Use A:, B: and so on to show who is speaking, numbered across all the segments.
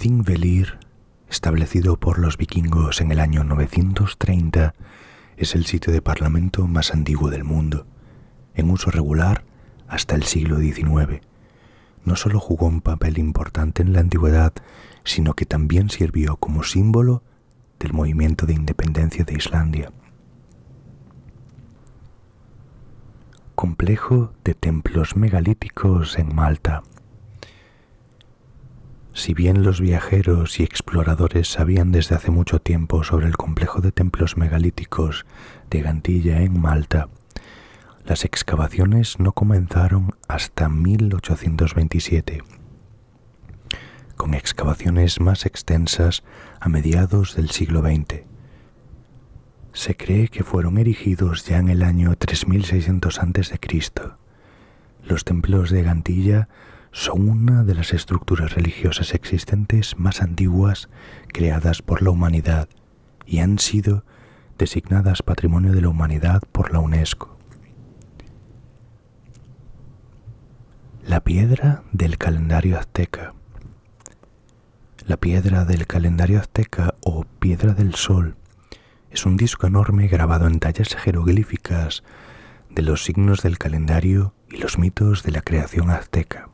A: Þingvellir, establecido por los vikingos en el año 930, es el sitio de parlamento más antiguo del mundo, en uso regular hasta el siglo XIX. No solo jugó un papel importante en la antigüedad, sino que también sirvió como símbolo del movimiento de independencia de Islandia. Complejo de templos megalíticos en Malta. Si bien los viajeros y exploradores sabían desde hace mucho tiempo sobre el complejo de templos megalíticos de Gantilla en Malta, las excavaciones no comenzaron hasta 1827, con excavaciones más extensas a mediados del siglo XX. Se cree que fueron erigidos ya en el año 3600 a.C. Los templos de Gantilla son una de las estructuras religiosas existentes más antiguas creadas por la humanidad y han sido designadas Patrimonio de la Humanidad por la UNESCO. La piedra del calendario azteca. La piedra del calendario azteca o piedra del sol es un disco enorme grabado en tallas jeroglíficas de los signos del calendario y los mitos de la creación azteca.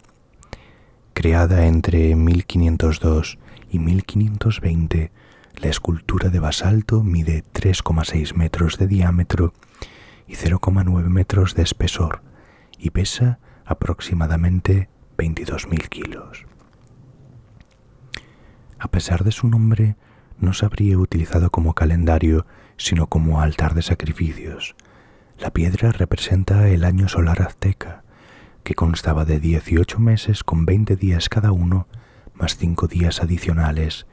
A: Creada entre 1502 y 1520, la escultura de basalto mide 3,6 metros de diámetro y 0,9 metros de espesor y pesa aproximadamente 22.000 kilos. A pesar de su nombre, no se habría utilizado como calendario, sino como altar de sacrificios. La piedra representa el año solar azteca, que constaba de 18 meses con 20 días cada uno, más 5 días adicionales,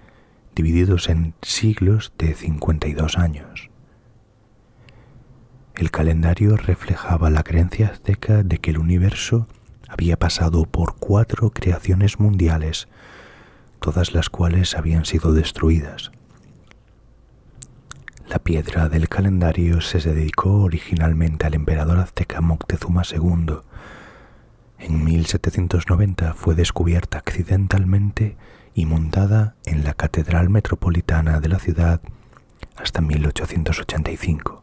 A: divididos en siglos de 52 años. El calendario reflejaba la creencia azteca de que el universo había pasado por 4 creaciones mundiales, todas las cuales habían sido destruidas. La piedra del calendario se dedicó originalmente al emperador azteca Moctezuma II. En 1790 fue descubierta accidentalmente y montada en la Catedral Metropolitana de la ciudad hasta 1885.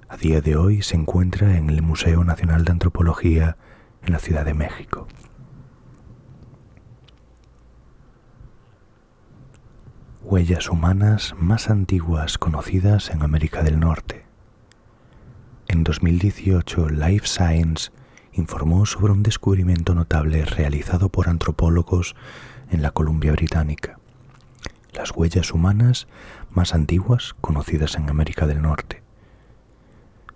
A: A día de hoy se encuentra en el Museo Nacional de Antropología en la Ciudad de México. Huellas humanas más antiguas conocidas en América del Norte. En 2018, Life Science informó sobre un descubrimiento notable realizado por antropólogos en la Columbia Británica. Las huellas humanas más antiguas conocidas en América del Norte.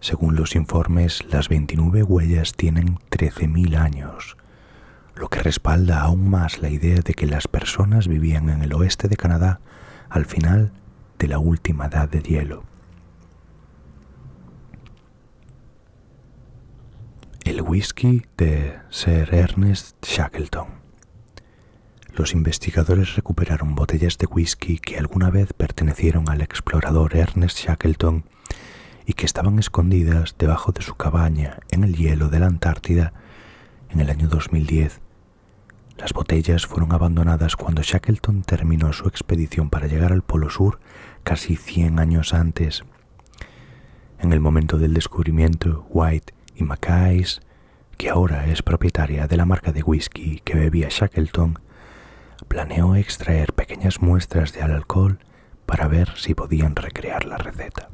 A: Según los informes, las 29 huellas tienen 13.000 años, lo que respalda aún más la idea de que las personas vivían en el oeste de Canadá al final de la última edad de hielo. El whisky de Sir Ernest Shackleton. Los investigadores recuperaron botellas de whisky que alguna vez pertenecieron al explorador Ernest Shackleton y que estaban escondidas debajo de su cabaña en el hielo de la Antártida en el año 2010. Las botellas fueron abandonadas cuando Shackleton terminó su expedición para llegar al Polo Sur casi 100 años antes. En el momento del descubrimiento, White y Mackay's, que ahora es propietaria de la marca de whisky que bebía Shackleton, planeó extraer pequeñas muestras de alcohol para ver si podían recrear la receta.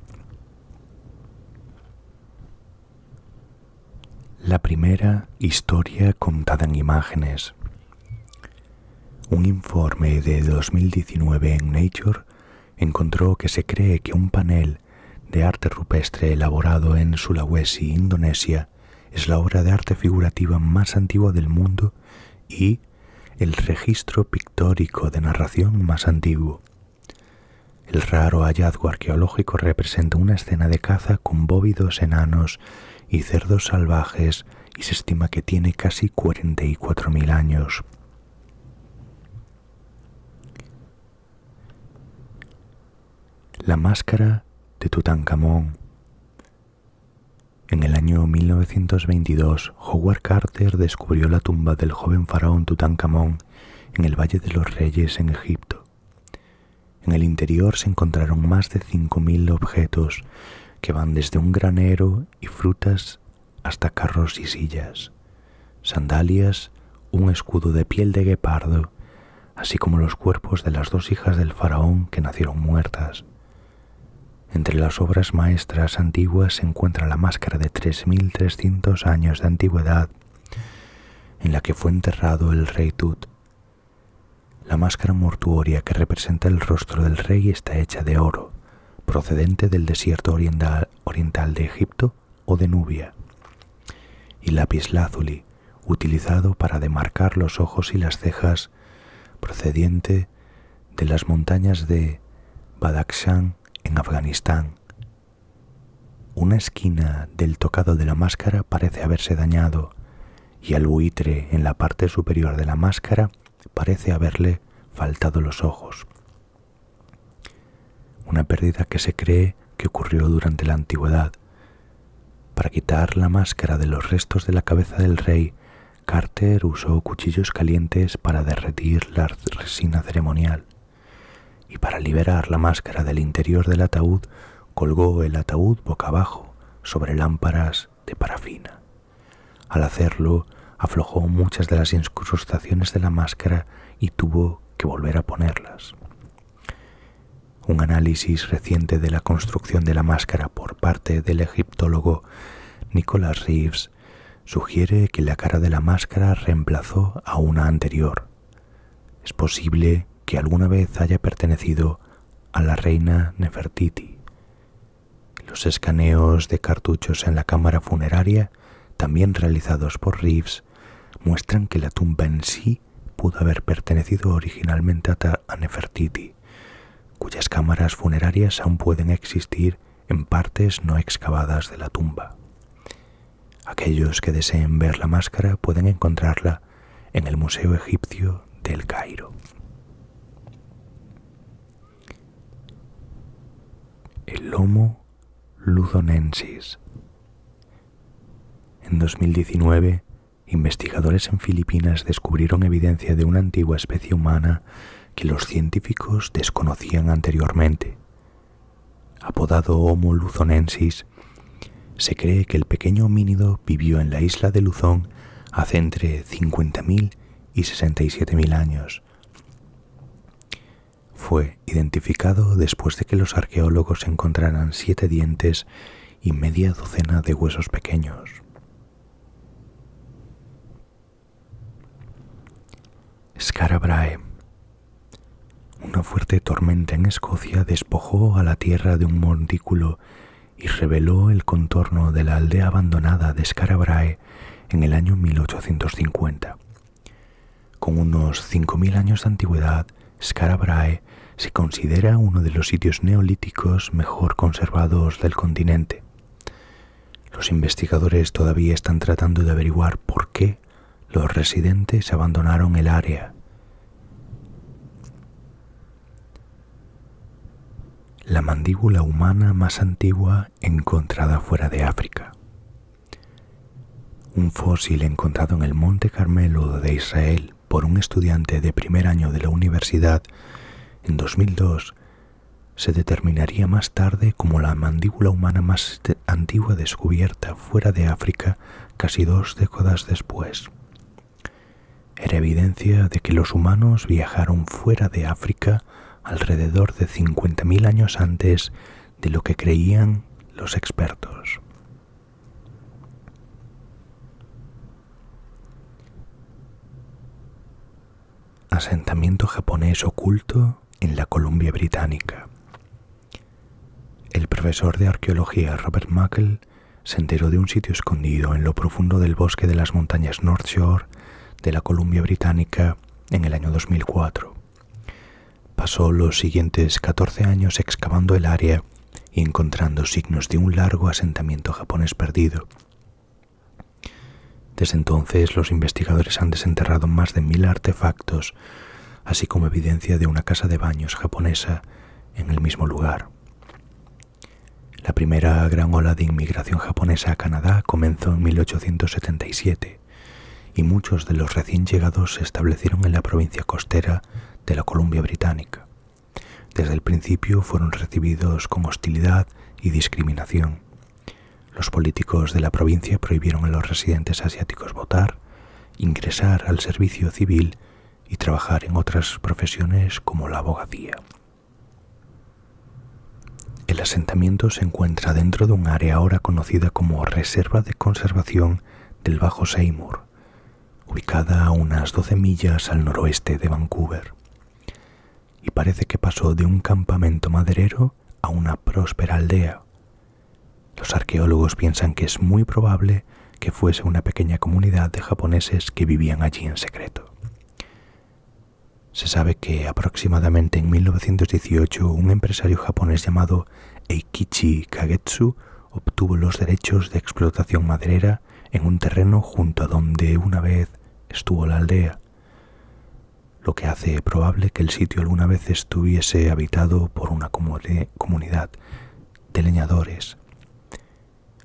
A: La primera historia contada en imágenes. Un informe de 2019 en Nature encontró que se cree que un panel de arte rupestre elaborado en Sulawesi, Indonesia, es la obra de arte figurativa más antigua del mundo y el registro pictórico de narración más antiguo. El raro hallazgo arqueológico representa una escena de caza con bóvidos enanos y cerdos salvajes y se estima que tiene casi 44.000 años. La máscara de Tutankamón. En el año 1922, Howard Carter descubrió la tumba del joven faraón Tutankamón en el Valle de los Reyes en Egipto. En el interior se encontraron más de 5.000 objetos que van desde un granero y frutas hasta carros y sillas, sandalias, un escudo de piel de guepardo, así como los cuerpos de las 2 hijas del faraón que nacieron muertas. Entre las obras maestras antiguas se encuentra la máscara de 3.300 años de antigüedad en la que fue enterrado el rey Tut. La máscara mortuoria que representa el rostro del rey está hecha de oro, procedente del desierto oriental de Egipto o de Nubia, y lapislázuli, utilizado para demarcar los ojos y las cejas, procediente de las montañas de Badakhshan en Afganistán. Una esquina del tocado de la máscara parece haberse dañado y al buitre en la parte superior de la máscara parece haberle faltado los ojos. Una pérdida que se cree que ocurrió durante la antigüedad. Para quitar la máscara de los restos de la cabeza del rey, Carter usó cuchillos calientes para derretir la resina ceremonial, y para liberar la máscara del interior del ataúd, colgó el ataúd boca abajo sobre lámparas de parafina. Al hacerlo, aflojó muchas de las incrustaciones de la máscara y tuvo que volver a ponerlas. Un análisis reciente de la construcción de la máscara por parte del egiptólogo Nicholas Reeves sugiere que la cara de la máscara reemplazó a una anterior. Es posible que alguna vez haya pertenecido a la reina Nefertiti. Los escaneos de cartuchos en la cámara funeraria, también realizados por Reeves, muestran que la tumba en sí pudo haber pertenecido originalmente a Nefertiti, cuyas cámaras funerarias aún pueden existir en partes no excavadas de la tumba. Aquellos que deseen ver la máscara pueden encontrarla en el Museo Egipcio del Cairo. El Homo luzonensis. En 2019, investigadores en Filipinas descubrieron evidencia de una antigua especie humana que los científicos desconocían anteriormente. Apodado Homo luzonensis, se cree que el pequeño homínido vivió en la isla de Luzón hace entre 50.000 y 67.000 años. Fue identificado después de que los arqueólogos encontraran 7 dientes y media docena de huesos pequeños. Skara Brae. Una fuerte tormenta en Escocia despojó a la tierra de un montículo y reveló el contorno de la aldea abandonada de Skara Brae en el año 1850. Con unos 5.000 años de antigüedad, Skara Brae se considera uno de los sitios neolíticos mejor conservados del continente. Los investigadores todavía están tratando de averiguar por qué los residentes abandonaron el área. La mandíbula humana más antigua encontrada fuera de África. Un fósil encontrado en el Monte Carmelo de Israel por un estudiante de primer año de la universidad en 2002 se determinaría más tarde como la mandíbula humana más antigua descubierta fuera de África casi 2 décadas después. Era evidencia de que los humanos viajaron fuera de África alrededor de 50.000 años antes de lo que creían los expertos. Asentamiento japonés oculto en la Columbia Británica. El profesor de arqueología Robert Muckle se enteró de un sitio escondido en lo profundo del bosque de las montañas North Shore de la Columbia Británica en el año 2004. Pasó los siguientes 14 años excavando el área y encontrando signos de un largo asentamiento japonés perdido. Desde entonces, los investigadores han desenterrado más de 1.000 artefactos, así como evidencia de una casa de baños japonesa en el mismo lugar. La primera gran ola de inmigración japonesa a Canadá comenzó en 1877 y muchos de los recién llegados se establecieron en la provincia costera de la Columbia Británica. Desde el principio fueron recibidos con hostilidad y discriminación. Los políticos de la provincia prohibieron a los residentes asiáticos votar, ingresar al servicio civil y trabajar en otras profesiones como la abogacía. El asentamiento se encuentra dentro de un área ahora conocida como Reserva de Conservación del Bajo Seymour, ubicada a unas 12 millas al noroeste de Vancouver. Y parece que pasó de un campamento maderero a una próspera aldea. Los arqueólogos piensan que es muy probable que fuese una pequeña comunidad de japoneses que vivían allí en secreto. Se sabe que aproximadamente en 1918 un empresario japonés llamado Eikichi Kagetsu obtuvo los derechos de explotación maderera en un terreno junto a donde una vez estuvo la aldea, lo que hace probable que el sitio alguna vez estuviese habitado por una comunidad de leñadores.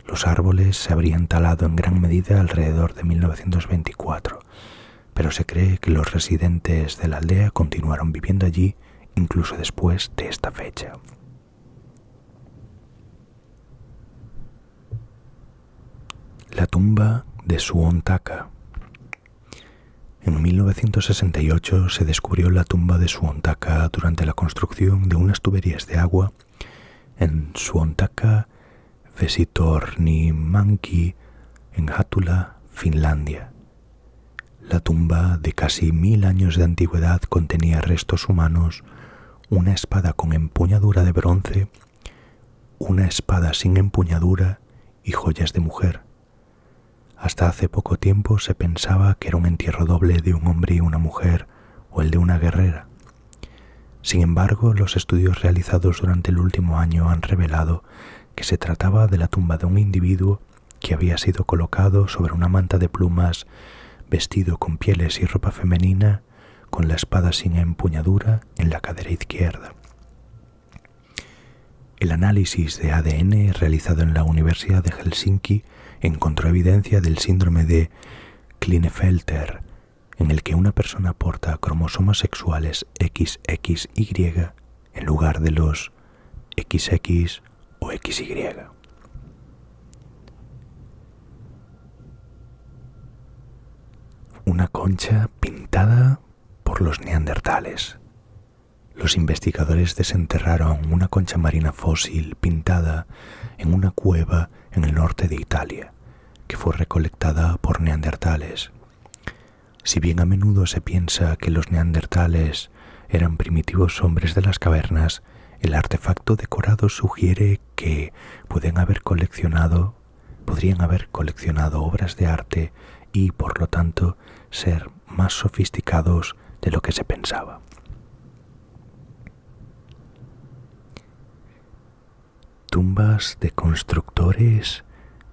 A: Los árboles se habrían talado en gran medida alrededor de 1924, pero se cree que los residentes de la aldea continuaron viviendo allí incluso después de esta fecha. La tumba de Suon Taka. En 1968 se descubrió la tumba de Suon Taka durante la construcción de unas tuberías de agua en Suon Taka, Vesitornimanki, en Hattula, Finlandia. La tumba, de casi 1000 años de antigüedad, contenía restos humanos, una espada con empuñadura de bronce, una espada sin empuñadura y joyas de mujer. Hasta hace poco tiempo se pensaba que era un entierro doble de un hombre y una mujer, o el de una guerrera. Sin embargo, los estudios realizados durante el último año han revelado que se trataba de la tumba de un individuo que había sido colocado sobre una manta de plumas, vestido con pieles y ropa femenina, con la espada sin empuñadura en la cadera izquierda. El análisis de ADN realizado en la Universidad de Helsinki encontró evidencia del síndrome de Klinefelter, en el que una persona porta cromosomas sexuales XXY en lugar de los XX o XY. Una concha pintada por los neandertales. Los investigadores desenterraron una concha marina fósil pintada en una cueva en el norte de Italia, que fue recolectada por neandertales. Si bien a menudo se piensa que los neandertales eran primitivos hombres de las cavernas, el artefacto decorado sugiere que podrían haber coleccionado obras de arte y, por lo tanto, ser más sofisticados de lo que se pensaba. Tumbas de constructores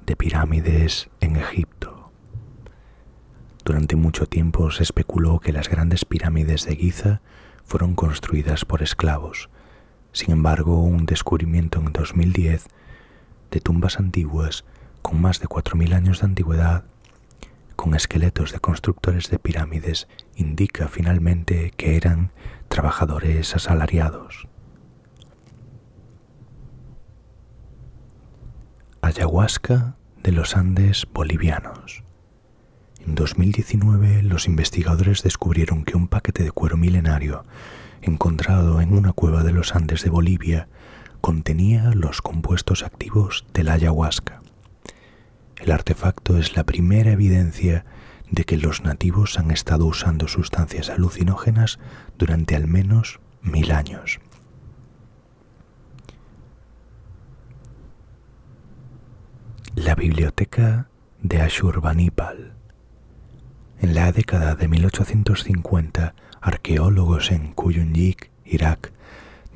A: de pirámides en Egipto. Durante mucho tiempo se especuló que las grandes pirámides de Giza fueron construidas por esclavos. Sin embargo, un descubrimiento en 2010 de tumbas antiguas con más de 4000 años de antigüedad, con esqueletos de constructores de pirámides, indica finalmente que eran trabajadores asalariados. Ayahuasca de los Andes bolivianos. En 2019, los investigadores descubrieron que un paquete de cuero milenario encontrado en una cueva de los Andes de Bolivia contenía los compuestos activos de la ayahuasca. El artefacto es la primera evidencia de que los nativos han estado usando sustancias alucinógenas durante al menos 1000 años. La biblioteca de Ashurbanipal. En la década de 1850, arqueólogos en Kuyunjik, Irak,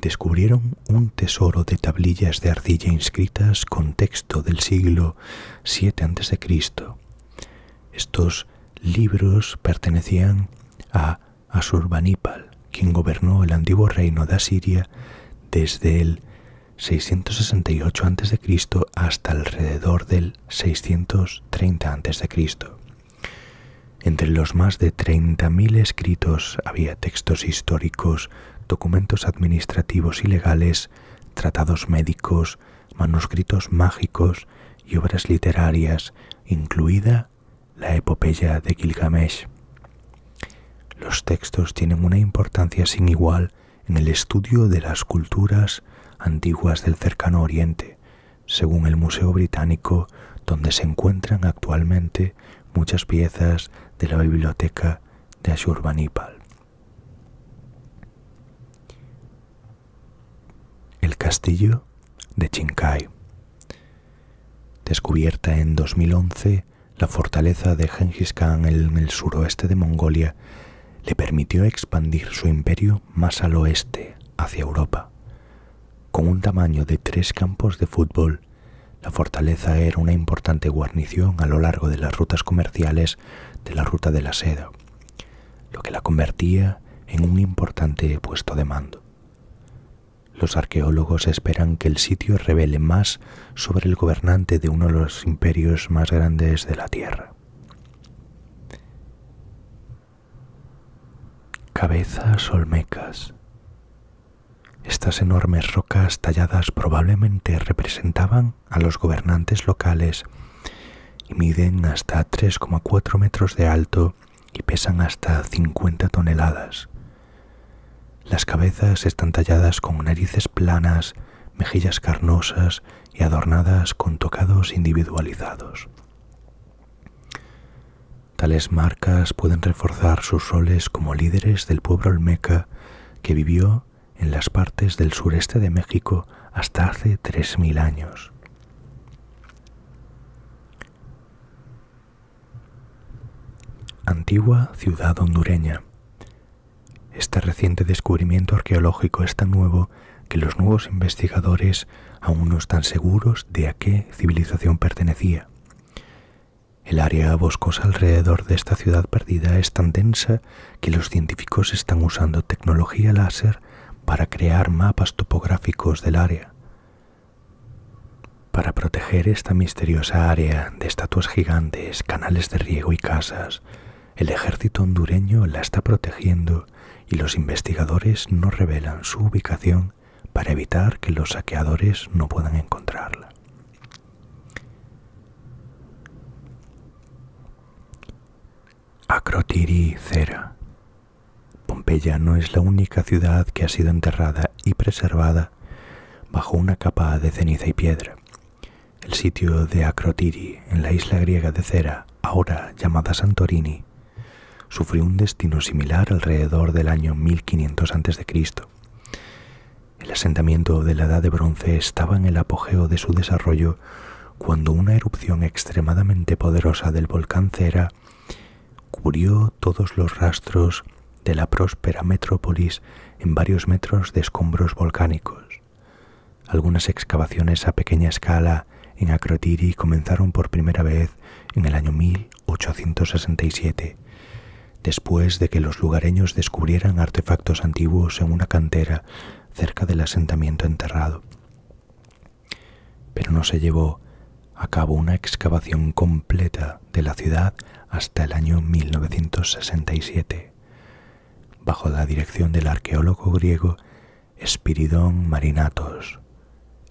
A: descubrieron un tesoro de tablillas de arcilla inscritas con texto del siglo VII a.C. Estos libros pertenecían a Ashurbanipal, quien gobernó el antiguo reino de Asiria desde el 668 a.C. hasta alrededor del 630 a.C. Entre los más de 30.000 escritos había textos históricos, documentos administrativos y legales, tratados médicos, manuscritos mágicos y obras literarias, incluida la epopeya de Gilgamesh. Los textos tienen una importancia sin igual en el estudio de las culturas antiguas del Cercano Oriente, según el Museo Británico, donde se encuentran actualmente muchas piezas de la biblioteca de Ashurbanipal. El castillo de Chinkai. Descubierta en 2011, la fortaleza de Genghis Khan en el suroeste de Mongolia le permitió expandir su imperio más al oeste, hacia Europa. Con un tamaño de 3 campos de fútbol, la fortaleza era una importante guarnición a lo largo de las rutas comerciales de la Ruta de la Seda, lo que la convertía en un importante puesto de mando. Los arqueólogos esperan que el sitio revele más sobre el gobernante de uno de los imperios más grandes de la Tierra. Cabezas olmecas. Estas enormes rocas talladas probablemente representaban a los gobernantes locales y miden hasta 3,4 metros de alto y pesan hasta 50 toneladas. Las cabezas están talladas con narices planas, mejillas carnosas y adornadas con tocados individualizados. Tales marcas pueden reforzar sus roles como líderes del pueblo olmeca que vivió en las partes del sureste de México hasta hace 3.000 años. Antigua ciudad hondureña. Este reciente descubrimiento arqueológico es tan nuevo que los nuevos investigadores aún no están seguros de a qué civilización pertenecía. El área boscosa alrededor de esta ciudad perdida es tan densa que los científicos están usando tecnología láser para crear mapas topográficos del área. Para proteger esta misteriosa área de estatuas gigantes, canales de riego y casas, el ejército hondureño la está protegiendo y los investigadores no revelan su ubicación para evitar que los saqueadores no puedan encontrarla. Akrotiri Thera. Pompeya no es la única ciudad que ha sido enterrada y preservada bajo una capa de ceniza y piedra. El sitio de Akrotiri, en la isla griega de Thera, ahora llamada Santorini, sufrió un destino similar alrededor del año 1500 a.C. El asentamiento de la Edad de Bronce estaba en el apogeo de su desarrollo cuando una erupción extremadamente poderosa del volcán Thera cubrió todos los rastros de la próspera metrópolis en varios metros de escombros volcánicos. Algunas excavaciones a pequeña escala en Akrotiri comenzaron por primera vez en el año 1867, después de que los lugareños descubrieran artefactos antiguos en una cantera cerca del asentamiento enterrado. Pero no se llevó a cabo una excavación completa de la ciudad hasta el año 1967, bajo la dirección del arqueólogo griego Espiridón Marinatos.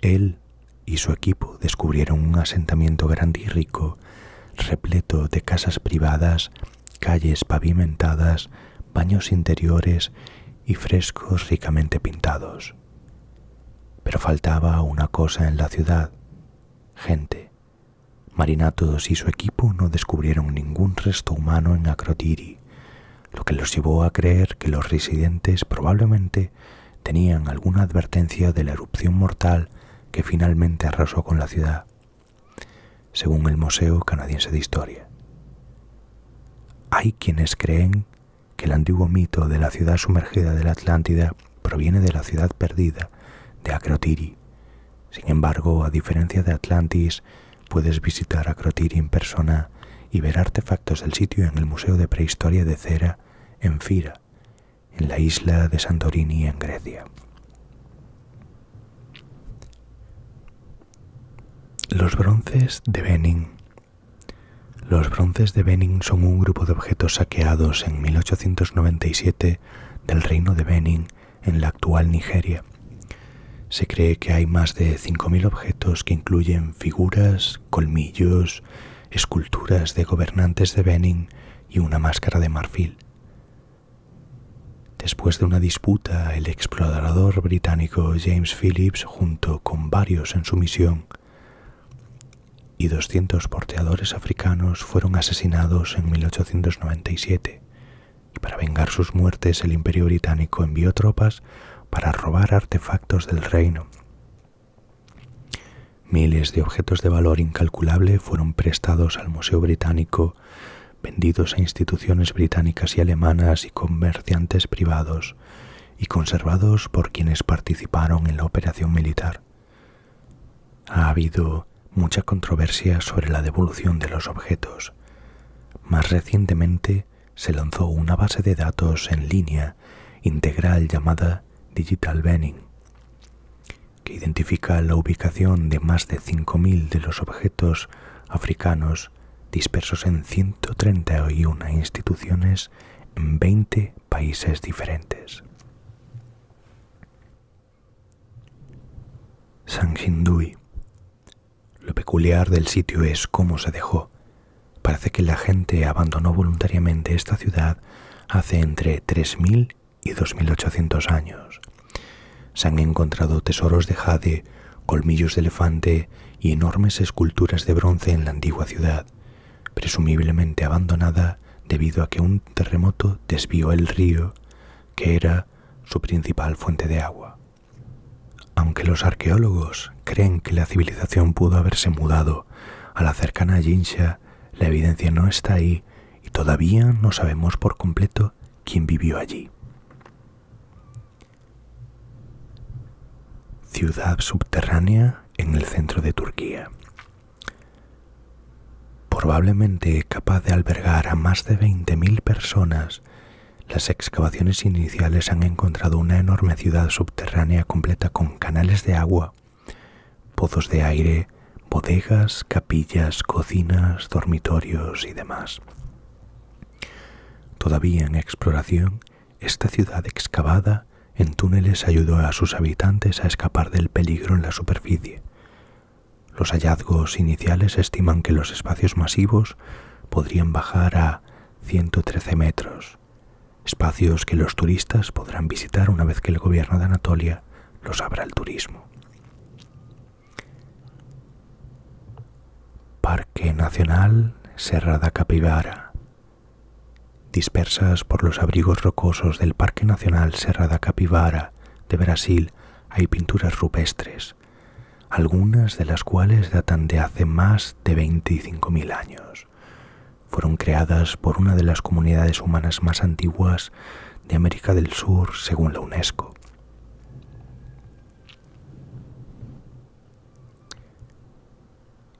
A: Él y su equipo descubrieron un asentamiento grande y rico, repleto de casas privadas, calles pavimentadas, baños interiores y frescos ricamente pintados. Pero faltaba una cosa en la ciudad: gente. Marinatos y su equipo no descubrieron ningún resto humano en Akrotiri, lo que los llevó a creer que los residentes probablemente tenían alguna advertencia de la erupción mortal que finalmente arrasó con la ciudad, según el Museo Canadiense de Historia. Hay quienes creen que el antiguo mito de la ciudad sumergida de la Atlántida proviene de la ciudad perdida de Akrotiri. Sin embargo, a diferencia de Atlantis, puedes visitar Akrotiri en persona y ver artefactos del sitio en el Museo de Prehistoria de Thera en Fira, en la isla de Santorini, en Grecia. Los bronces de Benin. Los bronces de Benin son un grupo de objetos saqueados en 1897 del reino de Benin en la actual Nigeria. Se cree que hay más de 5.000 objetos que incluyen figuras, colmillos, esculturas de gobernantes de Benin y una máscara de marfil. Después de una disputa, el explorador británico James Phillips, junto con varios en su misión, y 200 porteadores africanos fueron asesinados en 1897, y para vengar sus muertes el Imperio Británico envió tropas para robar artefactos del reino. Miles de objetos de valor incalculable fueron prestados al Museo Británico, vendidos a instituciones británicas y alemanas y comerciantes privados, y conservados por quienes participaron en la operación militar. Ha habido mucha controversia sobre la devolución de los objetos. Más recientemente se lanzó una base de datos en línea integral llamada Digital Benin, que identifica la ubicación de más de 5.000 de los objetos africanos dispersos en 131 instituciones en 20 países diferentes. Sanxindui. Lo peculiar del sitio es cómo se dejó. Parece que la gente abandonó voluntariamente esta ciudad hace entre 3.000 y 2.800 años. Se han encontrado tesoros de jade, colmillos de elefante y enormes esculturas de bronce en la antigua ciudad, presumiblemente abandonada debido a que un terremoto desvió el río, que era su principal fuente de agua. Aunque los arqueólogos creen que la civilización pudo haberse mudado a la cercana Jinsha, la evidencia no está ahí y todavía no sabemos por completo quién vivió allí. Ciudad subterránea en el centro de Turquía. Probablemente capaz de albergar a más de 20.000 personas, las excavaciones iniciales han encontrado una enorme ciudad subterránea completa con canales de agua, pozos de aire, bodegas, capillas, cocinas, dormitorios y demás. Todavía en exploración, esta ciudad excavada en túneles ayudó a sus habitantes a escapar del peligro en la superficie. Los hallazgos iniciales estiman que los espacios masivos podrían bajar a 113 metros, espacios que los turistas podrán visitar una vez que el gobierno de Anatolia los abra al turismo. Parque Nacional Serra da Capivara. Dispersas por los abrigos rocosos del Parque Nacional Serra da Capivara de Brasil hay pinturas rupestres, algunas de las cuales datan de hace más de 25.000 años. Fueron creadas por una de las comunidades humanas más antiguas de América del Sur, según la UNESCO.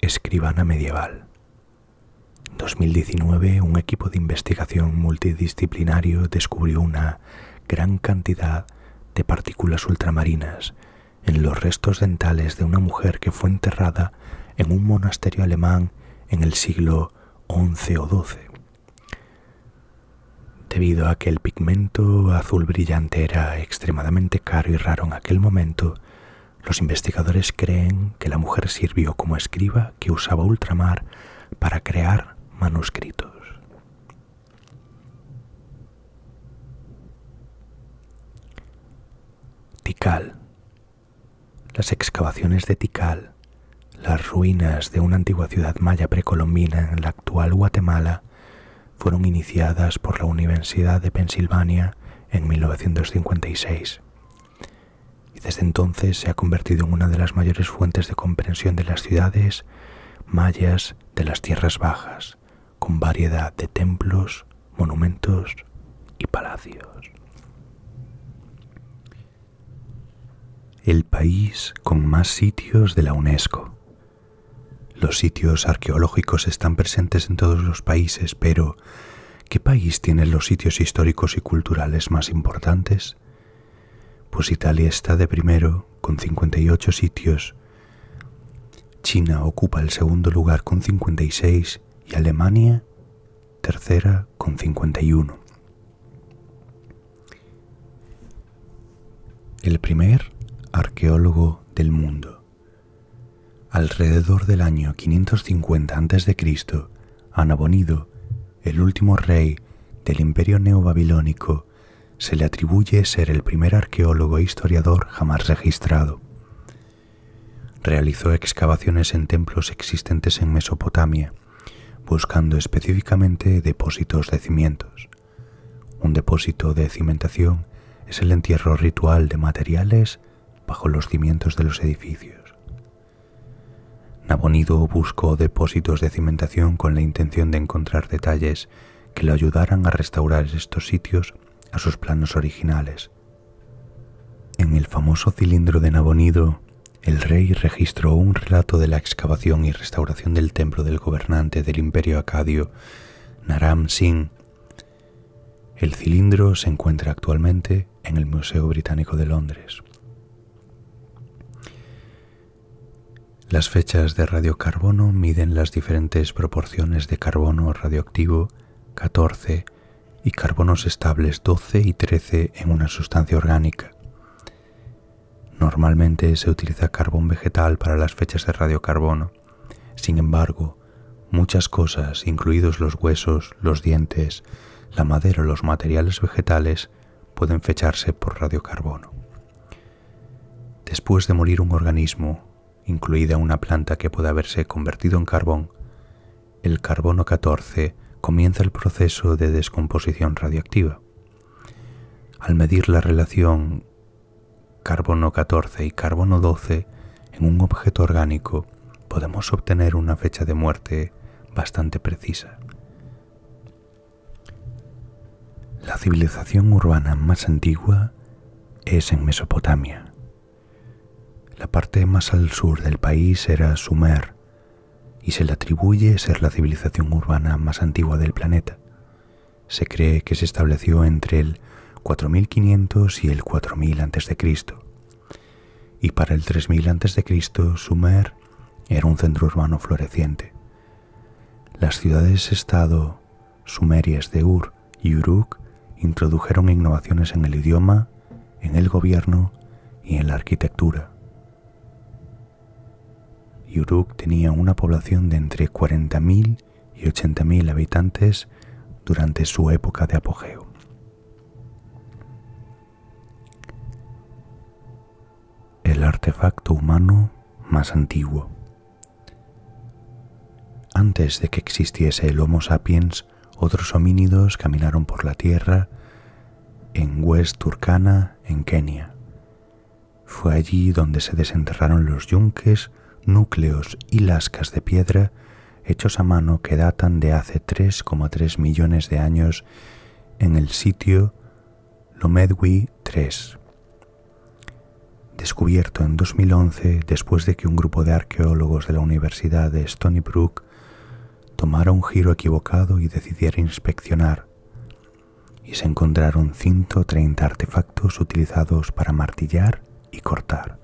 A: Escribana medieval. En 2019, un equipo de investigación multidisciplinario descubrió una gran cantidad de partículas ultramarinas en los restos dentales de una mujer que fue enterrada en un monasterio alemán en el siglo XI o XII. Debido a que el pigmento azul brillante era extremadamente caro y raro en aquel momento, los investigadores creen que la mujer sirvió como escriba que usaba ultramar para crear manuscritos. Tikal. Las excavaciones de Tikal, las ruinas de una antigua ciudad maya precolombina en la actual Guatemala, fueron iniciadas por la Universidad de Pensilvania en 1956. Y desde entonces se ha convertido en una de las mayores fuentes de comprensión de las ciudades mayas de las tierras bajas, con variedad de templos, monumentos y palacios. El país con más sitios de la UNESCO. Los sitios arqueológicos están presentes en todos los países, pero ¿qué país tiene los sitios históricos y culturales más importantes? Pues Italia está de primero, con 58 sitios. China ocupa el segundo lugar con 56 y Alemania tercera con 51. El primer arqueólogo del mundo. Alrededor del año 550 a.C., a Nabonido, el último rey del imperio neobabilónico, se le atribuye ser el primer arqueólogo e historiador jamás registrado. Realizó excavaciones en templos existentes en Mesopotamia, buscando específicamente depósitos de cimientos. Un depósito de cimentación es el entierro ritual de materiales bajo los cimientos de los edificios. Nabonido buscó depósitos de cimentación con la intención de encontrar detalles que le ayudaran a restaurar estos sitios a sus planos originales. En el famoso cilindro de Nabonido, el rey registró un relato de la excavación y restauración del templo del gobernante del imperio acadio, Naram Sin. El cilindro se encuentra actualmente en el Museo Británico de Londres. Las fechas de radiocarbono miden las diferentes proporciones de carbono radioactivo 14 y carbonos estables 12 y 13 en una sustancia orgánica. Normalmente se utiliza carbón vegetal para las fechas de radiocarbono. Sin embargo, muchas cosas, incluidos los huesos, los dientes, la madera o los materiales vegetales, pueden fecharse por radiocarbono. Después de morir un organismo, incluida una planta que puede haberse convertido en carbón, el carbono 14 comienza el proceso de descomposición radioactiva. Al medir la relación carbono 14 y carbono 12 en un objeto orgánico, podemos obtener una fecha de muerte bastante precisa. La civilización urbana más antigua es en Mesopotamia. La parte más al sur del país era Sumer, y se le atribuye ser la civilización urbana más antigua del planeta. Se cree que se estableció entre el 4500 y el 4000 a.C., y para el 3000 a.C. Sumer era un centro urbano floreciente. Las ciudades-estado sumerias de Ur y Uruk introdujeron innovaciones en el idioma, en el gobierno y en la arquitectura. Uruk tenía una población de entre 40.000 y 80.000 habitantes durante su época de apogeo. El artefacto humano más antiguo. Antes de que existiese el Homo sapiens, otros homínidos caminaron por la tierra en West Turkana, en Kenia. Fue allí donde se desenterraron los yunques, núcleos y lascas de piedra hechos a mano que datan de hace 3,3 millones de años en el sitio Lomedwi 3. Descubierto en 2011 después de que un grupo de arqueólogos de la Universidad de Stony Brook tomara un giro equivocado y decidiera inspeccionar, y se encontraron 130 artefactos utilizados para martillar y cortar.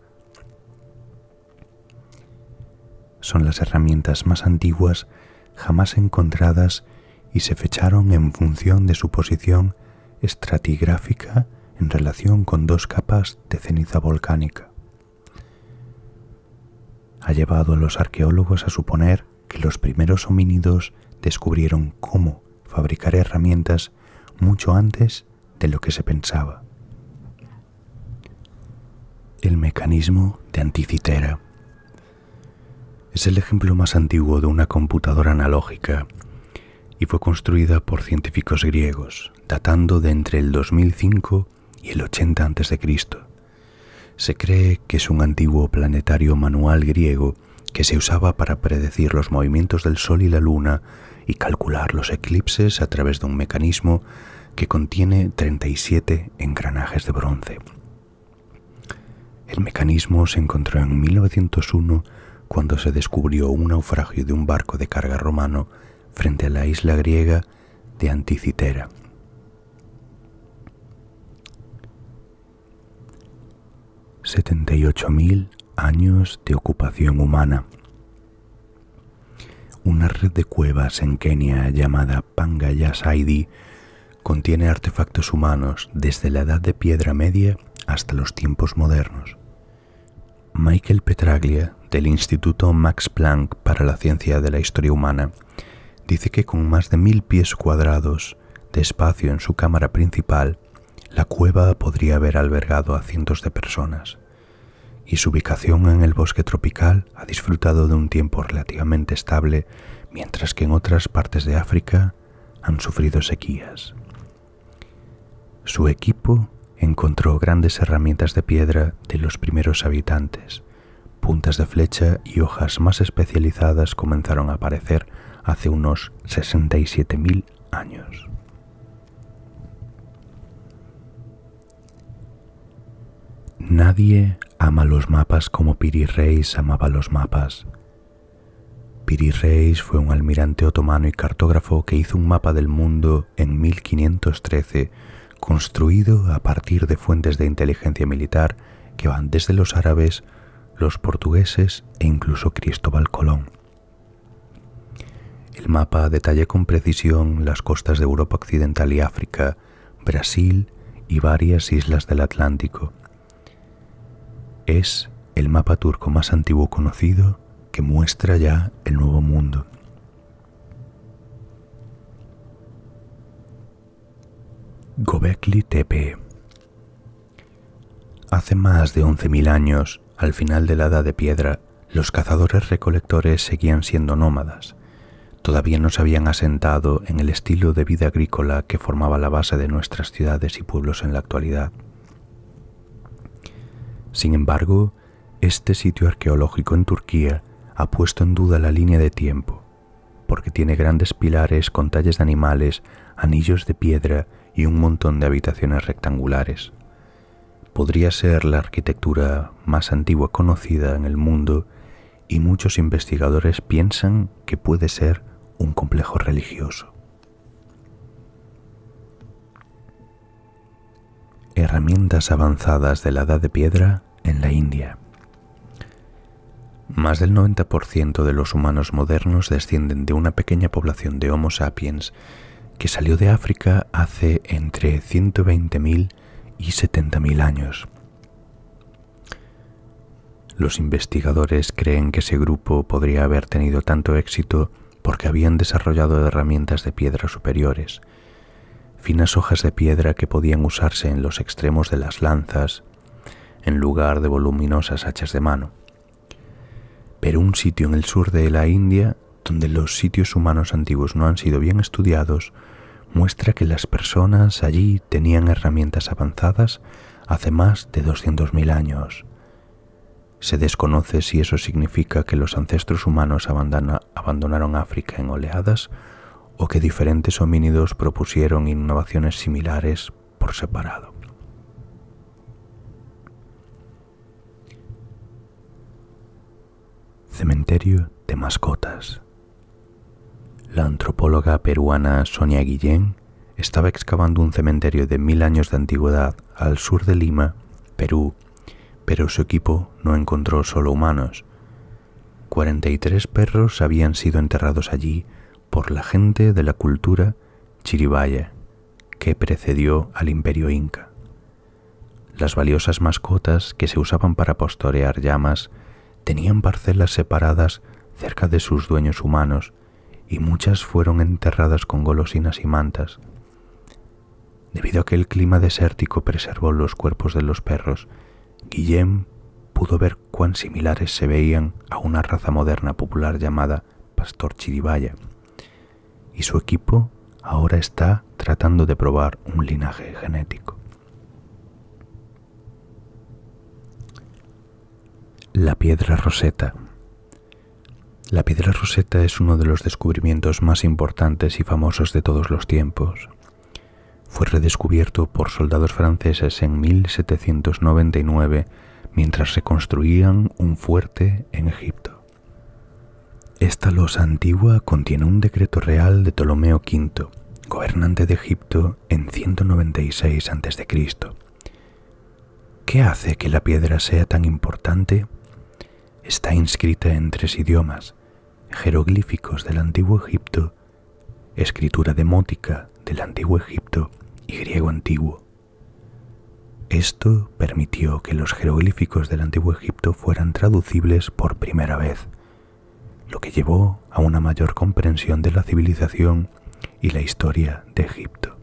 A: Son las herramientas más antiguas jamás encontradas y se fecharon en función de su posición estratigráfica en relación con 2 capas de ceniza volcánica. Ha llevado a los arqueólogos a suponer que los primeros homínidos descubrieron cómo fabricar herramientas mucho antes de lo que se pensaba. El mecanismo de Anticitera es el ejemplo más antiguo de una computadora analógica y fue construida por científicos griegos, datando de entre el 2005 y el 80 a.C. Se cree que es un antiguo planetario manual griego que se usaba para predecir los movimientos del Sol y la Luna y calcular los eclipses a través de un mecanismo que contiene 37 engranajes de bronce. El mecanismo se encontró en 1901 cuando se descubrió un naufragio de un barco de carga romano frente a la isla griega de Anticitera. $78.000 años de ocupación humana. Una red de cuevas en Kenia llamada Pangaya Saidi contiene artefactos humanos desde la Edad de Piedra Media hasta los tiempos modernos. Michael Petraglia, del Instituto Max Planck para la Ciencia de la Historia Humana, dice que con más de 1000 pies cuadrados de espacio en su cámara principal, la cueva podría haber albergado a cientos de personas, y su ubicación en el bosque tropical ha disfrutado de un tiempo relativamente estable, mientras que en otras partes de África han sufrido sequías. Su equipo encontró grandes herramientas de piedra de los primeros habitantes. Puntas de flecha y hojas más especializadas comenzaron a aparecer hace unos 67.000 años. Nadie ama los mapas como Piri Reis amaba los mapas. Piri Reis fue un almirante otomano y cartógrafo que hizo un mapa del mundo en 1513, construido a partir de fuentes de inteligencia militar que van desde los árabes, los portugueses e incluso Cristóbal Colón. El mapa detalla con precisión las costas de Europa Occidental y África, Brasil y varias islas del Atlántico. Es el mapa turco más antiguo conocido que muestra ya el Nuevo Mundo. Göbekli Tepe. Hace más de 11.000 años, al final de la Edad de Piedra, los cazadores-recolectores seguían siendo nómadas. Todavía no se habían asentado en el estilo de vida agrícola que formaba la base de nuestras ciudades y pueblos en la actualidad. Sin embargo, este sitio arqueológico en Turquía ha puesto en duda la línea de tiempo, porque tiene grandes pilares con tallas de animales, anillos de piedra y un montón de habitaciones rectangulares. Podría ser la arquitectura más antigua conocida en el mundo y muchos investigadores piensan que puede ser un complejo religioso. Herramientas avanzadas de la Edad de Piedra en la India. Más del 90% de los humanos modernos descienden de una pequeña población de Homo sapiens que salió de África hace entre 120.000 y 70.000 años. Los investigadores creen que ese grupo podría haber tenido tanto éxito porque habían desarrollado herramientas de piedra superiores, finas hojas de piedra que podían usarse en los extremos de las lanzas, en lugar de voluminosas hachas de mano. Pero un sitio en el sur de la India, donde los sitios humanos antiguos no han sido bien estudiados, muestra que las personas allí tenían herramientas avanzadas hace más de 200.000 años. Se desconoce si eso significa que los ancestros humanos abandonaron África en oleadas o que diferentes homínidos propusieron innovaciones similares por separado. Cementerio de mascotas. La antropóloga peruana Sonia Guillén estaba excavando un cementerio de 1000 años de antigüedad al sur de Lima, Perú, pero su equipo no encontró solo humanos. 43 perros habían sido enterrados allí por la gente de la cultura Chiribaya, que precedió al Imperio Inca. Las valiosas mascotas que se usaban para pastorear llamas tenían parcelas separadas cerca de sus dueños humanos y muchas fueron enterradas con golosinas y mantas. Debido a que el clima desértico preservó los cuerpos de los perros, Guillem pudo ver cuán similares se veían a una raza moderna popular llamada pastor chiribaya, y su equipo ahora está tratando de probar un linaje genético. La piedra Rosetta. La piedra Rosetta es uno de los descubrimientos más importantes y famosos de todos los tiempos. Fue redescubierto por soldados franceses en 1799 mientras reconstruían un fuerte en Egipto. Esta losa antigua contiene un decreto real de Ptolomeo V, gobernante de Egipto en 196 a.C. ¿Qué hace que la piedra sea tan importante? Está inscrita en 3 idiomas, jeroglíficos del Antiguo Egipto, escritura demótica del Antiguo Egipto y griego antiguo. Esto permitió que los jeroglíficos del Antiguo Egipto fueran traducibles por primera vez, lo que llevó a una mayor comprensión de la civilización y la historia de Egipto.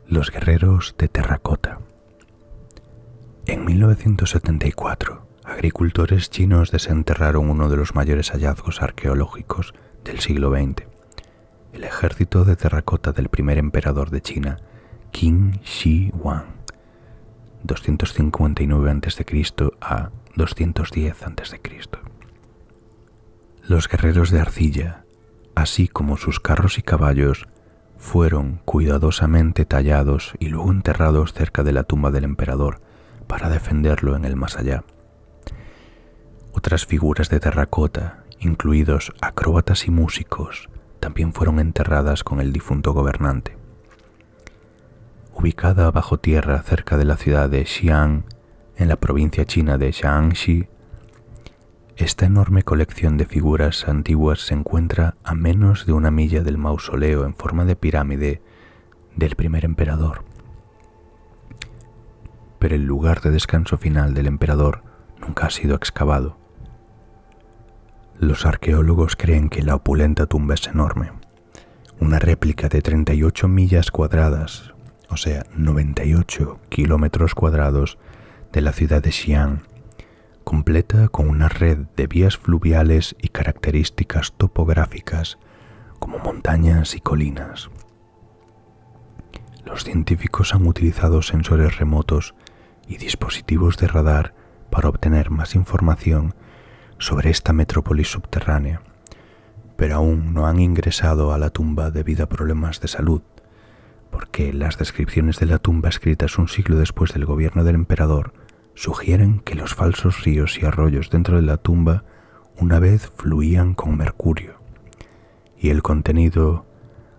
A: Los guerreros de terracota. En 1974, agricultores chinos desenterraron uno de los mayores hallazgos arqueológicos del siglo XX. El ejército de terracota del primer emperador de China, Qin Shi Huang, 259 a.C. a 210 a.C. Los guerreros de arcilla, así como sus carros y caballos, fueron cuidadosamente tallados y luego enterrados cerca de la tumba del emperador para defenderlo en el más allá. Otras figuras de terracota, incluidos acróbatas y músicos, también fueron enterradas con el difunto gobernante. Ubicada bajo tierra cerca de la ciudad de Xi'an, en la provincia china de Shaanxi, esta enorme colección de figuras antiguas se encuentra a menos de 1 milla del mausoleo en forma de pirámide del primer emperador. Pero el lugar de descanso final del emperador nunca ha sido excavado. Los arqueólogos creen que la opulenta tumba es enorme, una réplica de 38 millas cuadradas, o sea, 98 kilómetros cuadrados de la ciudad de Xi'an, completa con una red de vías fluviales y características topográficas como montañas y colinas. Los científicos han utilizado sensores remotos y dispositivos de radar para obtener más información sobre esta metrópolis subterránea, pero aún no han ingresado a la tumba debido a problemas de salud, porque las descripciones de la tumba escritas un siglo después del gobierno del emperador sugieren que los falsos ríos y arroyos dentro de la tumba una vez fluían con mercurio, y el contenido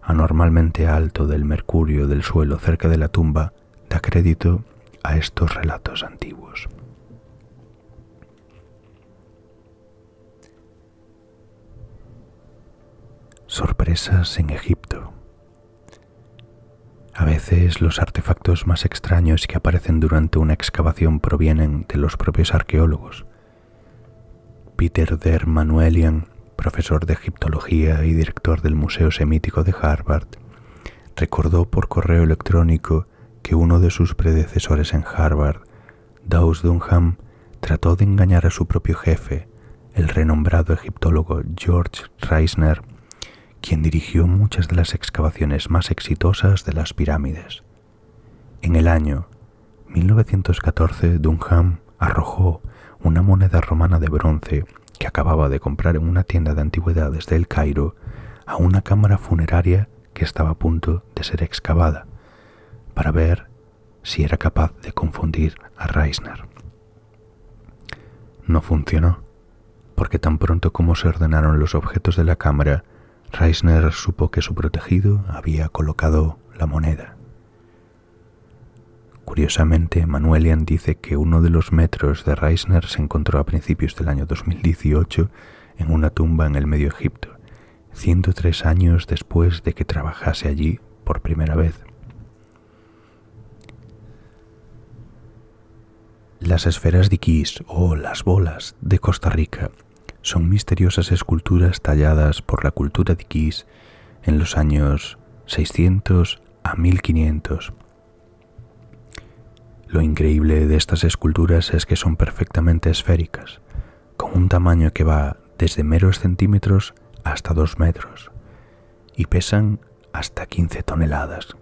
A: anormalmente alto del mercurio del suelo cerca de la tumba da crédito a estos relatos antiguos. Sorpresas en Egipto. A veces los artefactos más extraños que aparecen durante una excavación provienen de los propios arqueólogos. Peter Der Manuelian, profesor de egiptología y director del Museo Semítico de Harvard, recordó por correo electrónico que uno de sus predecesores en Harvard, Dawes Dunham, trató de engañar a su propio jefe, el renombrado egiptólogo George Reisner, quien dirigió muchas de las excavaciones más exitosas de las pirámides. En el año 1914, Dunham arrojó una moneda romana de bronce que acababa de comprar en una tienda de antigüedades de El Cairo a una cámara funeraria que estaba a punto de ser excavada, para ver si era capaz de confundir a Reisner. No funcionó, porque tan pronto como se ordenaron los objetos de la cámara, Reisner supo que su protegido había colocado la moneda. Curiosamente, Manuelian dice que uno de los metros de Reisner se encontró a principios del año 2018 en una tumba en el Medio Egipto, 103 años después de que trabajase allí por primera vez. Las esferas de Iquiz o las bolas de Costa Rica son misteriosas esculturas talladas por la cultura de Iquiz en los años 600 a 1500. Lo increíble de estas esculturas es que son perfectamente esféricas, con un tamaño que va desde meros centímetros hasta 2 metros, y pesan hasta 15 toneladas.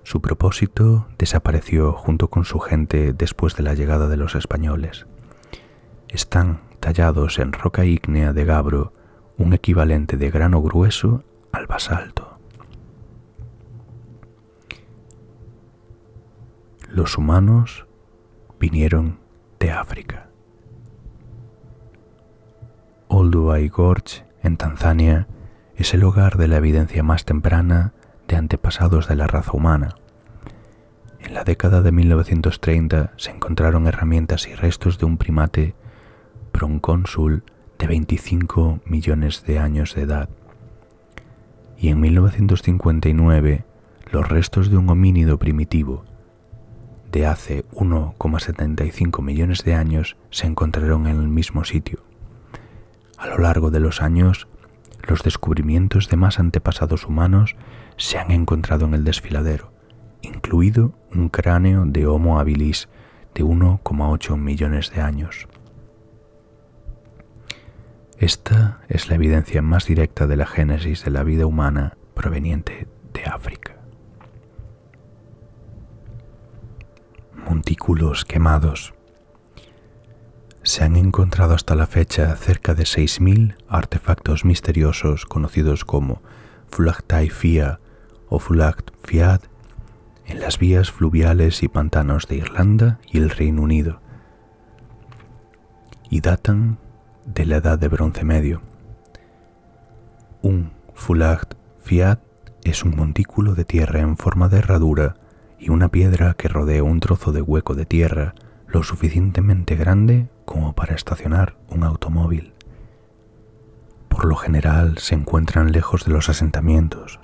A: Su propósito desapareció junto con su gente después de la llegada de los españoles. Están tallados en roca ígnea de gabbro, un equivalente de grano grueso al basalto. Los humanos vinieron de África. Olduvai Gorge, en Tanzania, es el hogar de la evidencia más temprana de antepasados de la raza humana. En la década de 1930 se encontraron herramientas y restos de un primate procónsul de 25 millones de años de edad. Y en 1959, los restos de un homínido primitivo de hace 1,75 millones de años se encontraron en el mismo sitio. A lo largo de los años, los descubrimientos de más antepasados humanos se han encontrado en el desfiladero, incluido un cráneo de Homo habilis de 1,8 millones de años. Esta es la evidencia más directa de la génesis de la vida humana proveniente de África. Montículos quemados. Se han encontrado hasta la fecha cerca de 6.000 artefactos misteriosos conocidos como Flagtaifia o Flagfiad en las vías fluviales y pantanos de Irlanda y el Reino Unido, y datan de la Edad de Bronce Medio. Un Flagfiad es un montículo de tierra en forma de herradura y una piedra que rodea un trozo de hueco de tierra lo suficientemente grande como para estacionar un automóvil. Por lo general se encuentran lejos de los asentamientos,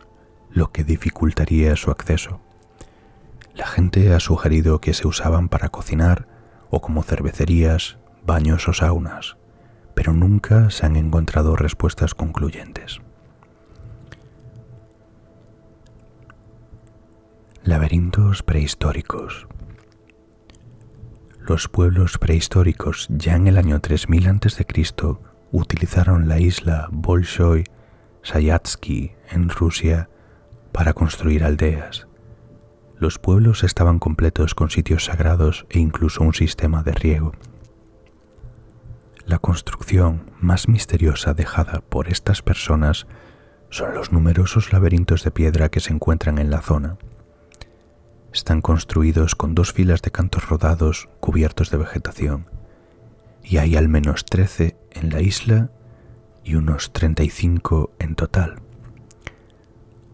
A: lo que dificultaría su acceso. La gente ha sugerido que se usaban para cocinar o como cervecerías, baños o saunas, pero nunca se han encontrado respuestas concluyentes. Laberintos prehistóricos. Los pueblos prehistóricos ya en el año 3000 a.C. utilizaron la isla Bolshoi Zayatsky en Rusia para construir aldeas. Los pueblos estaban completos con sitios sagrados e incluso un sistema de riego. La construcción más misteriosa dejada por estas personas son los numerosos laberintos de piedra que se encuentran en la zona. Están construidos con 2 filas de cantos rodados cubiertos de vegetación, y hay al menos 13 en la isla y unos 35 en total.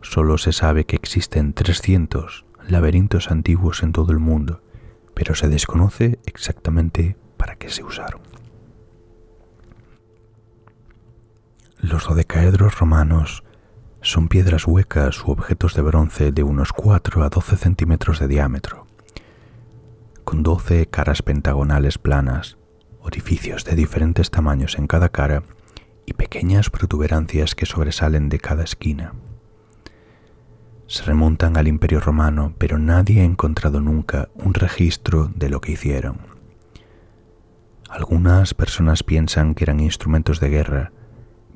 A: Solo se sabe que existen 300 laberintos antiguos en todo el mundo, pero se desconoce exactamente para qué se usaron. Los dodecaedros romanos son piedras huecas u objetos de bronce de unos 4 a 12 centímetros de diámetro, con 12 caras pentagonales planas, orificios de diferentes tamaños en cada cara y pequeñas protuberancias que sobresalen de cada esquina. Se remontan al Imperio Romano, pero nadie ha encontrado nunca un registro de lo que hicieron. Algunas personas piensan que eran instrumentos de guerra,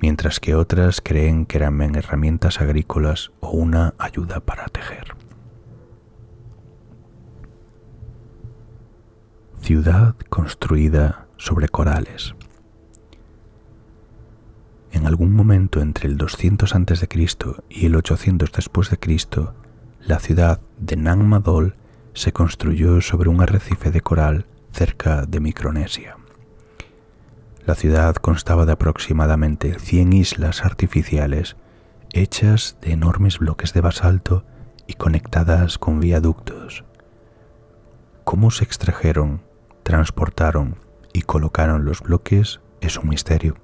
A: mientras que otras creen que eran herramientas agrícolas o una ayuda para tejer. Ciudad construida sobre corales. En algún momento entre el 200 a.C. y el 800 después de Cristo, la ciudad de Nang Madol se construyó sobre un arrecife de coral cerca de Micronesia. La ciudad constaba de aproximadamente 100 islas artificiales hechas de enormes bloques de basalto y conectadas con viaductos. Cómo se extrajeron, transportaron y colocaron los bloques es un misterio.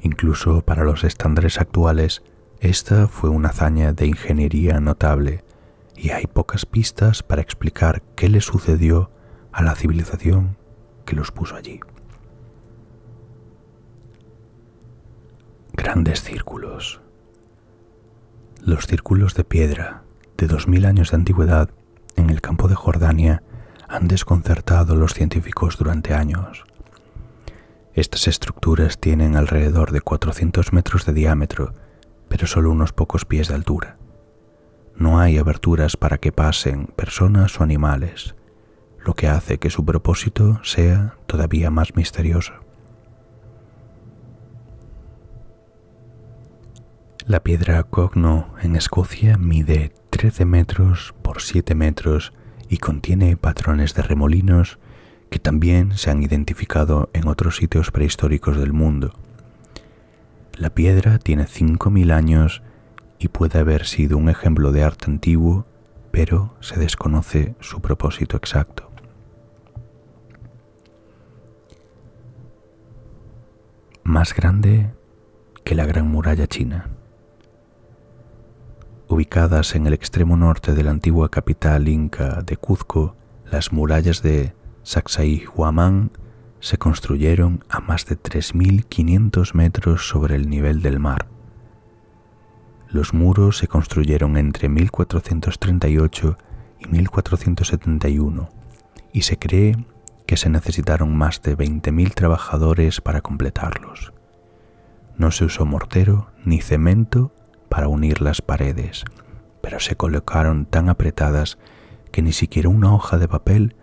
A: Incluso para los estándares actuales, esta fue una hazaña de ingeniería notable y hay pocas pistas para explicar qué le sucedió a la civilización que los puso allí. Grandes círculos. Los círculos de piedra de 2000 años de antigüedad en el campo de Jordania han desconcertado a los científicos durante años. Estas estructuras tienen alrededor de 400 metros de diámetro, pero solo unos pocos pies de altura. No hay aberturas para que pasen personas o animales, lo que hace que su propósito sea todavía más misterioso. La piedra Cogno en Escocia mide 13 metros por 7 metros y contiene patrones de remolinos que también se han identificado en otros sitios prehistóricos del mundo. La piedra tiene 5.000 años y puede haber sido un ejemplo de arte antiguo, pero se desconoce su propósito exacto. más grande que la Gran Muralla China. Ubicadas en el extremo norte de la antigua capital inca de Cuzco, las murallas de Sacsayhuamán se construyeron a más de 3.500 metros sobre el nivel del mar. Los muros se construyeron entre 1438 y 1471 y se cree que se necesitaron más de 20.000 trabajadores para completarlos. No se usó mortero ni cemento para unir las paredes, pero se colocaron tan apretadas que ni siquiera una hoja de papel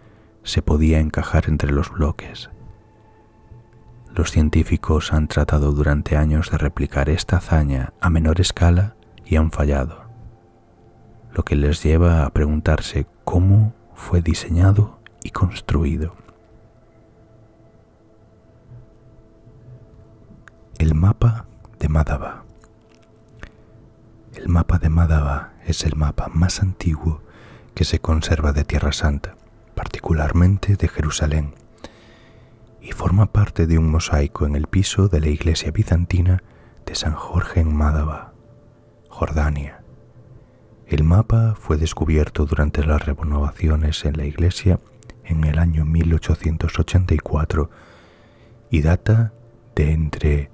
A: se podía encajar entre los bloques. Los científicos han tratado durante años de replicar esta hazaña a menor escala y han fallado, lo que les lleva a preguntarse cómo fue diseñado y construido. El mapa de Madaba. El mapa de Madaba es el mapa más antiguo que se conserva de Tierra Santa, particularmente de Jerusalén, y forma parte de un mosaico en el piso de la iglesia bizantina de San Jorge en Madaba, Jordania. El mapa fue descubierto durante las renovaciones en la iglesia en el año 1884 y data de entre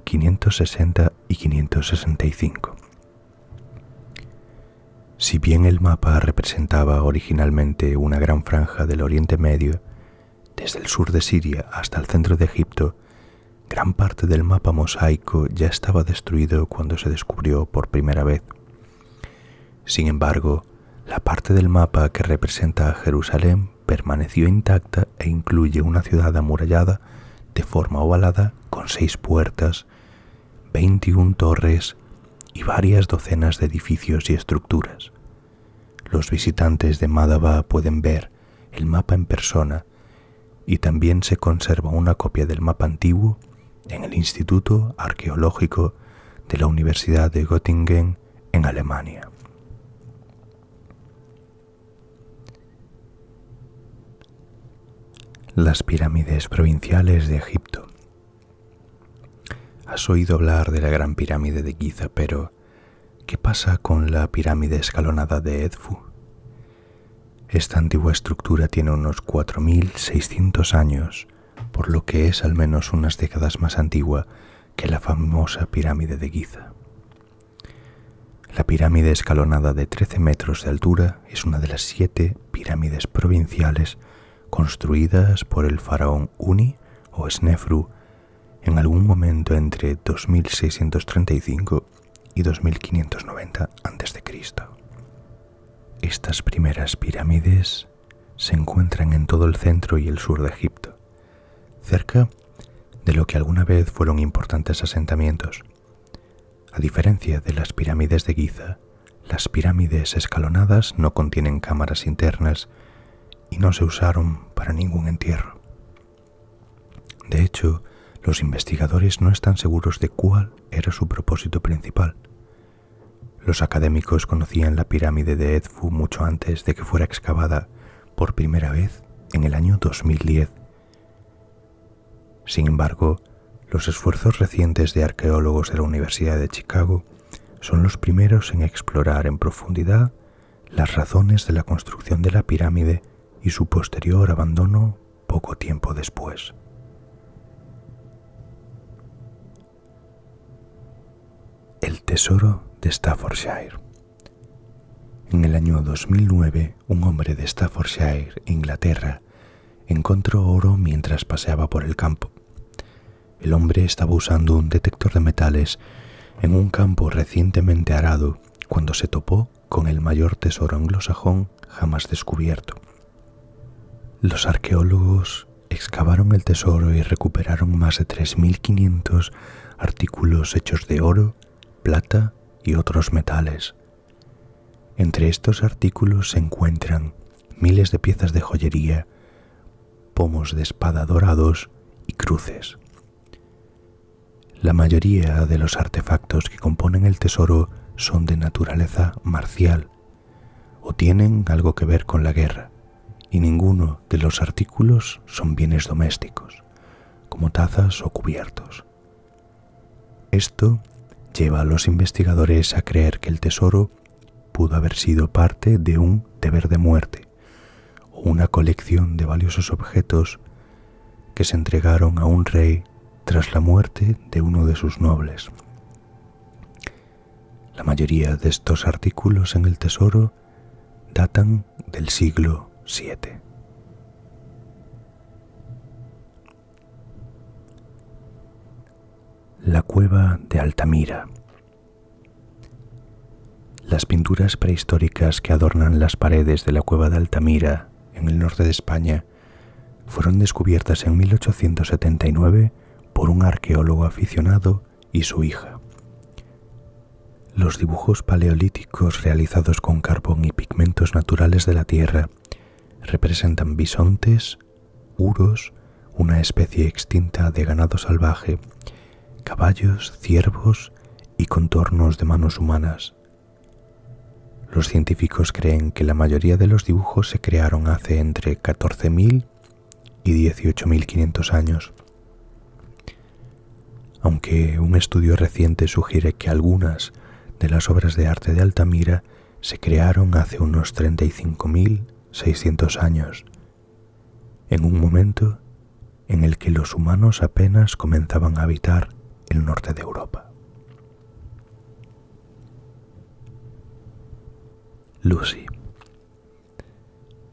A: 560 y 565. Si bien el mapa representaba originalmente una gran franja del Oriente Medio, desde el sur de Siria hasta el centro de Egipto, gran parte del mapa mosaico ya estaba destruido cuando se descubrió por primera vez. Sin embargo, la parte del mapa que representa a Jerusalén permaneció intacta e incluye una ciudad amurallada de forma ovalada con 6 puertas, 21 torres y varias docenas de edificios y estructuras. Los visitantes de Madaba pueden ver el mapa en persona y también se conserva una copia del mapa antiguo en el Instituto Arqueológico de la Universidad de Göttingen en Alemania. Las pirámides provinciales de Egipto. Has oído hablar de la Gran Pirámide de Giza, pero ¿qué pasa con la pirámide escalonada de Edfu? Esta antigua estructura tiene unos 4.600 años, por lo que es al menos unas décadas más antigua que la famosa pirámide de Giza. La pirámide escalonada de 13 metros de altura es una de las 7 pirámides provinciales construidas por el faraón Uni o Snefru en algún momento entre 2635 y 2590 a.C. Estas primeras pirámides se encuentran en todo el centro y el sur de Egipto, cerca de lo que alguna vez fueron importantes asentamientos. A diferencia de las pirámides de Giza, las pirámides escalonadas no contienen cámaras internas y no se usaron para ningún entierro. De hecho, los investigadores no están seguros de cuál era su propósito principal. Los académicos conocían la pirámide de Edfu mucho antes de que fuera excavada por primera vez en el año 2010. Sin embargo, los esfuerzos recientes de arqueólogos de la Universidad de Chicago son los primeros en explorar en profundidad las razones de la construcción de la pirámide y su posterior abandono poco tiempo después. El tesoro de Staffordshire. En el año 2009, un hombre de Staffordshire, Inglaterra, encontró oro mientras paseaba por el campo. El hombre estaba usando un detector de metales en un campo recientemente arado cuando se topó con el mayor tesoro anglosajón jamás descubierto. Los arqueólogos excavaron el tesoro y recuperaron más de 3.500 artículos hechos de oro, plata y otros metales. Entre estos artículos se encuentran miles de piezas de joyería, pomos de espada dorados y cruces. La mayoría de los artefactos que componen el tesoro son de naturaleza marcial o tienen algo que ver con la guerra, y ninguno de los artículos son bienes domésticos, como tazas o cubiertos. Esto lleva a los investigadores a creer que el tesoro pudo haber sido parte de un deber de muerte o una colección de valiosos objetos que se entregaron a un rey tras la muerte de uno de sus nobles. La mayoría de estos artículos en el tesoro datan del siglo VII. La cueva de Altamira. Las pinturas prehistóricas que adornan las paredes de la cueva de Altamira, en el norte de España, fueron descubiertas en 1879 por un arqueólogo aficionado y su hija. Los dibujos paleolíticos realizados con carbón y pigmentos naturales de la tierra representan bisontes, uros, una especie extinta de ganado salvaje, caballos, ciervos y contornos de manos humanas. Los científicos creen que la mayoría de los dibujos se crearon hace entre 14.000 y 18.500 años, aunque un estudio reciente sugiere que algunas de las obras de arte de Altamira se crearon hace unos 35.600 años, en un momento en el que los humanos apenas comenzaban a habitar el norte de Europa. Lucy.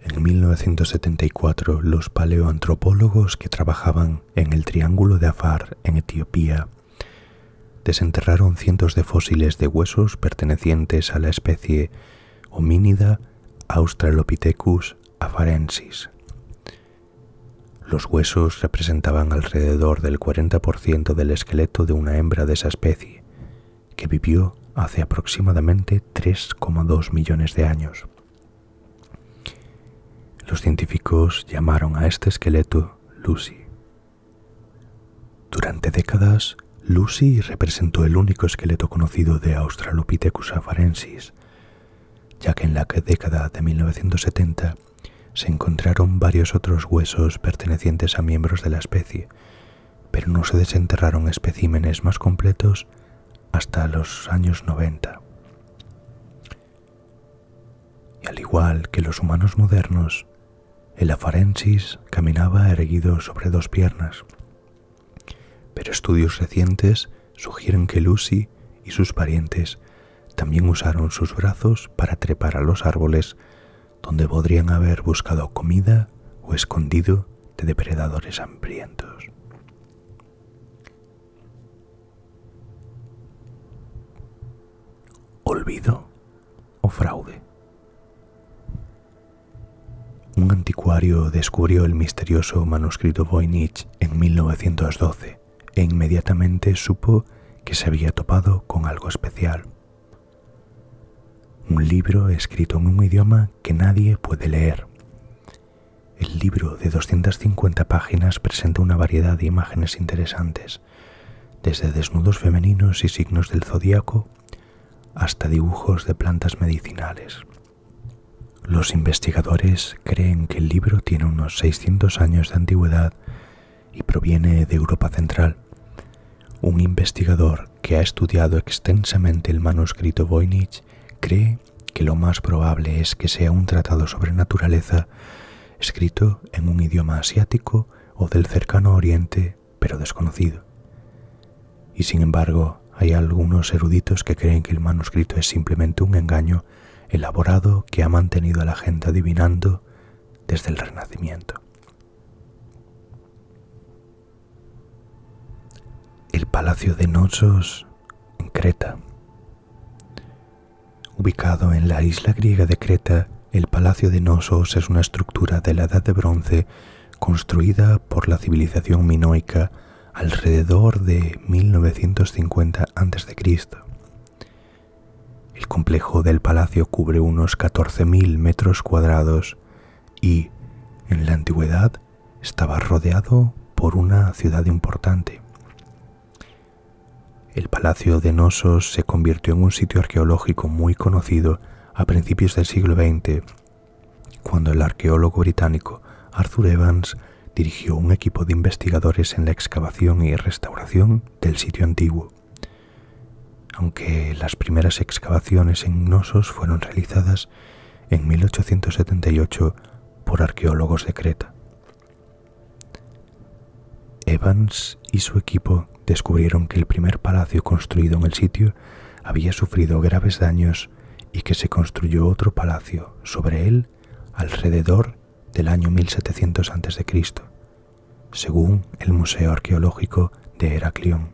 A: En 1974, los paleoantropólogos que trabajaban en el Triángulo de Afar, en Etiopía, desenterraron cientos de fósiles de huesos pertenecientes a la especie homínida Australopithecus afarensis. Los huesos representaban alrededor del 40% del esqueleto de una hembra de esa especie, que vivió hace aproximadamente 3,2 millones de años. Los científicos llamaron a este esqueleto Lucy. Durante décadas, Lucy representó el único esqueleto conocido de Australopithecus afarensis, ya que en la década de 1970 se encontraron varios otros huesos pertenecientes a miembros de la especie, pero no se desenterraron especímenes más completos hasta los años 90. Y al igual que los humanos modernos, el afarensis caminaba erguido sobre dos piernas, pero estudios recientes sugieren que Lucy y sus parientes también usaron sus brazos para trepar a los árboles donde podrían haber buscado comida o escondido de depredadores hambrientos. ¿Olvido o fraude? Un anticuario descubrió el misterioso manuscrito Voynich en 1912 e inmediatamente supo que se había topado con algo especial. Un libro escrito en un idioma que nadie puede leer. El libro de 250 páginas presenta una variedad de imágenes interesantes, desde desnudos femeninos y signos del zodíaco hasta dibujos de plantas medicinales. Los investigadores creen que el libro tiene unos 600 años de antigüedad y proviene de Europa Central. Un investigador que ha estudiado extensamente el manuscrito Voynich cree que lo más probable es que sea un tratado sobre naturaleza escrito en un idioma asiático o del cercano oriente, pero desconocido. Y sin embargo, hay algunos eruditos que creen que el manuscrito es simplemente un engaño elaborado que ha mantenido a la gente adivinando desde el Renacimiento. El Palacio de Knossos en Creta. Ubicado en la isla griega de Creta, el Palacio de Knossos es una estructura de la Edad de Bronce construida por la civilización minoica alrededor de 1950 a.C. El complejo del palacio cubre unos 14.000 metros cuadrados y, en la antigüedad, estaba rodeado por una ciudad importante. El Palacio de Knossos se convirtió en un sitio arqueológico muy conocido a principios del siglo XX, cuando el arqueólogo británico Arthur Evans dirigió un equipo de investigadores en la excavación y restauración del sitio antiguo. Aunque las primeras excavaciones en Knossos fueron realizadas en 1878 por arqueólogos de Creta. Evans y su equipo descubrieron que el primer palacio construido en el sitio había sufrido graves daños y que se construyó otro palacio sobre él alrededor del año 1700 a.C., según el Museo Arqueológico de Heraclión.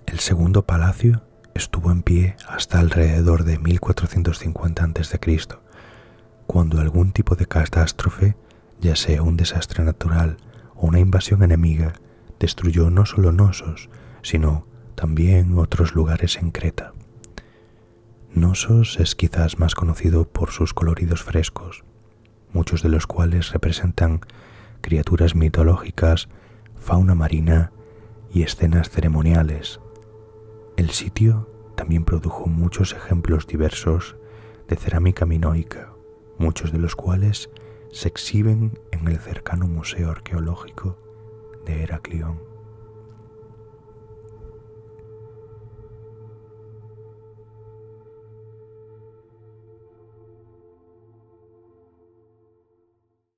A: El segundo palacio estuvo en pie hasta alrededor de 1450 a.C., cuando algún tipo de catástrofe, ya sea un desastre natural o una invasión enemiga, destruyó no solo Knossos, sino también otros lugares en Creta. Knossos es quizás más conocido por sus coloridos frescos, muchos de los cuales representan criaturas mitológicas, fauna marina y escenas ceremoniales. El sitio también produjo muchos ejemplos diversos de cerámica minoica, muchos de los cuales se exhiben en el cercano Museo Arqueológico de Heraclión.